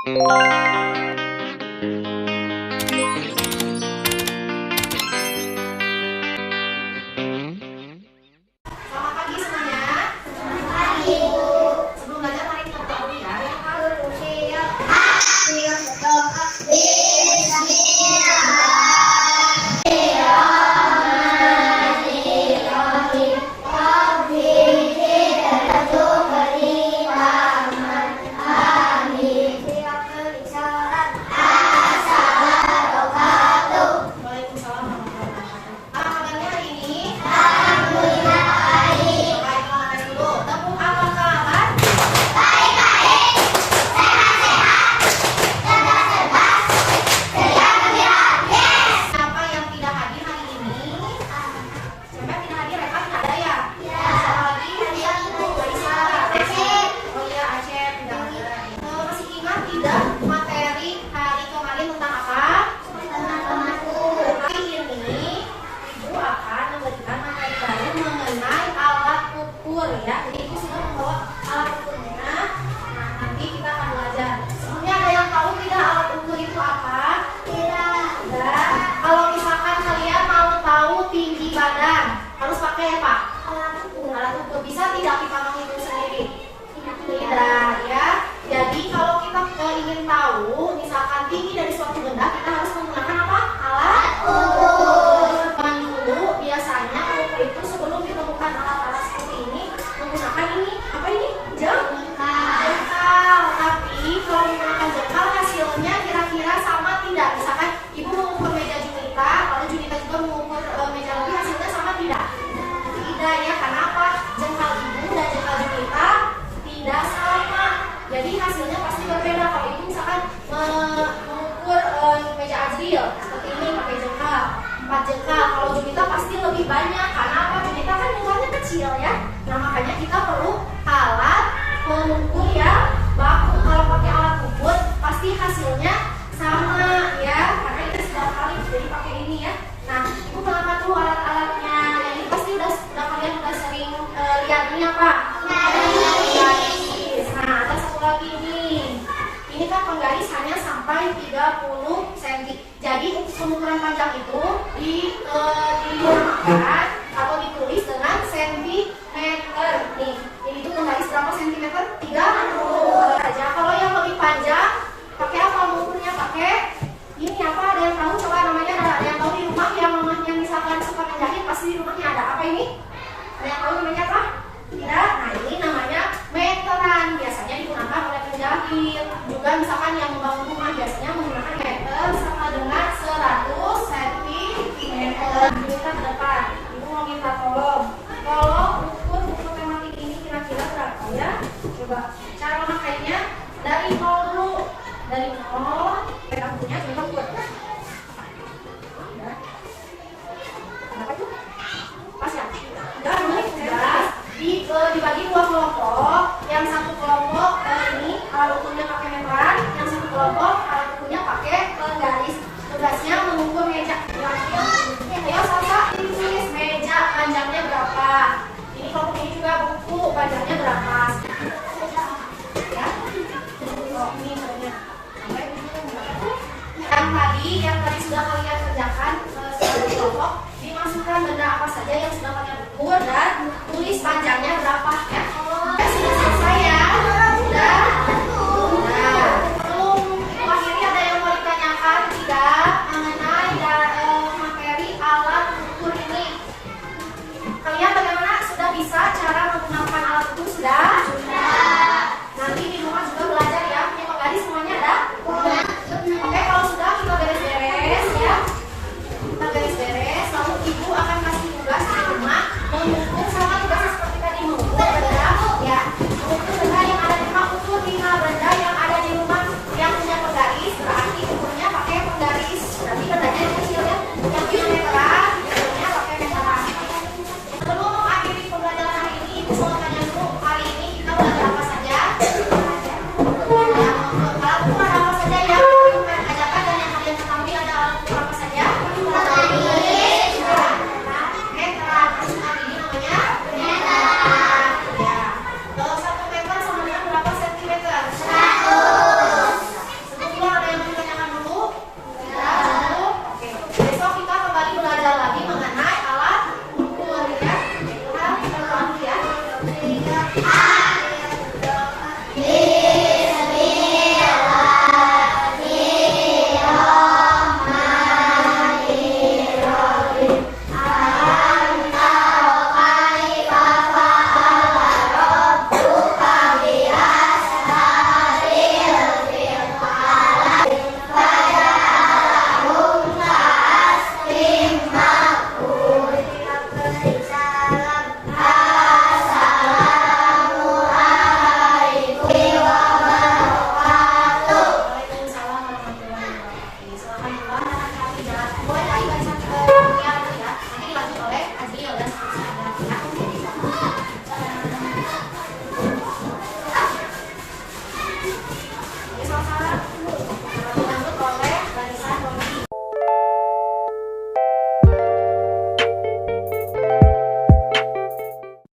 pagi semuanya. Selamat pagi. Sebelum belajar mari kita berdoa dulu ya. Yang berdoa. Waalaikumsalam warahmatullahi wabarakatuh. Apa kabarnya hari ini? Baik, mulai dulu. Tepuk apa kabar? Siapa yang tidak hadir hari ini? Siapa yang tidak hadir? Reva tidak ada ya? Siapa lagi? Ibu Raisa. Oh iya, Acep tidak ada. Masih ingat tidak materi hari kemarin tentang apa? Hari ini Ibu akan memberikan materi baru mengenai alat ukur ya. Jadi Ibu sudah membawa alat ukurnya. Nah, nanti kita akan belajar. Sebelumnya ada yang tahu tidak alat ukur itu apa? Tidak. Kalau misalkan kalian mau tahu tinggi badan, harus pakai apa? Alat ukur. Bisa tidak kita menghitung sendiri? Tidak ya. Jadi kalau kita ingin tahu misalkan tinggi dari suatu benda, kita harus menggunakan apa? Alat ukur. Dulu biasanya ukur itu sebelum ditemukan alat-alat seperti ini menggunakan ini. Apa ini? Jengkal. Tapi kalau menggunakan jengkal hasilnya kira-kira sama tidak? Misalkan Ibu mengukur meja Junita, lalu Junita juga mengukur meja Lubi, hasilnya sama tidak? Tidak ya, karena apa? Jengkal Ibu dan jengkal Junita tidak sama. Jadi hasilnya pasti berbeda. Kalau Ibu misalkan mengukur meja Azril seperti ini pakai jengkal 4 jengkal, kalau Junita pasti lebih banyak. Karena apa? Junita kan jengkalnya kecil ya. Nah makanya kita perlu alat mengukur yang baku. Kalau pakai alat ukur pasti hasilnya sama ya. Karena kita sudah kali jadi pakai ini ya. Nah Ibu kenapa tuh alat-alatnya? Ini pasti udah kalian udah sering lihat ini apa? Penggaris. Nah ada satu lagi ini. Ini kan penggaris hanya sampai 30 cm. Jadi pengukuran panjang itu dinamakan atau ditulis dengan sentimeter. Nih, ini itu penggaris berapa sentimeter? 30 saja. Kalau yang lebih panjang, pakai apa mengukurnya? Pakai ini apa? Ada yang tahu? Coba namanya ada yang tahu di rumah yang mamahnya misalkan suka menjahit, pasti di rumahnya ada apa ini? Ada yang tahu namanya apa? Tidak? Nah ini namanya meteran. Biasanya digunakan oleh penjahit. Juga misalkan yang membangun rumah biasanya menggunakan meter sama dengan 100 cm. Kita ke depan. Ibu mau minta tolong. Kalau ukur buku tematik ini kira-kira berapa ya? Coba cara memakainya dari 0 dulu. Dari 0 kita punya kita ukur. Berapa itu? Pas ya? Udah, dibagi 2 kelompok. Yang satu kelompok ini alat ukurnya pakai meteran, yang satu kelompok alat ukurnya pakai penggaris. Tugasnya mengukur meja. Ayo Salsa tulis meja panjangnya berapa. Ini kelompok ini juga buku panjangnya berapa. Ya. Oh, ini sebenarnya. Yang tadi sudah kalian kerjakan sebagai kelompok, dimasukkan benda apa saja yang sudah kalian ukur dan tulis panjangnya berapa ya.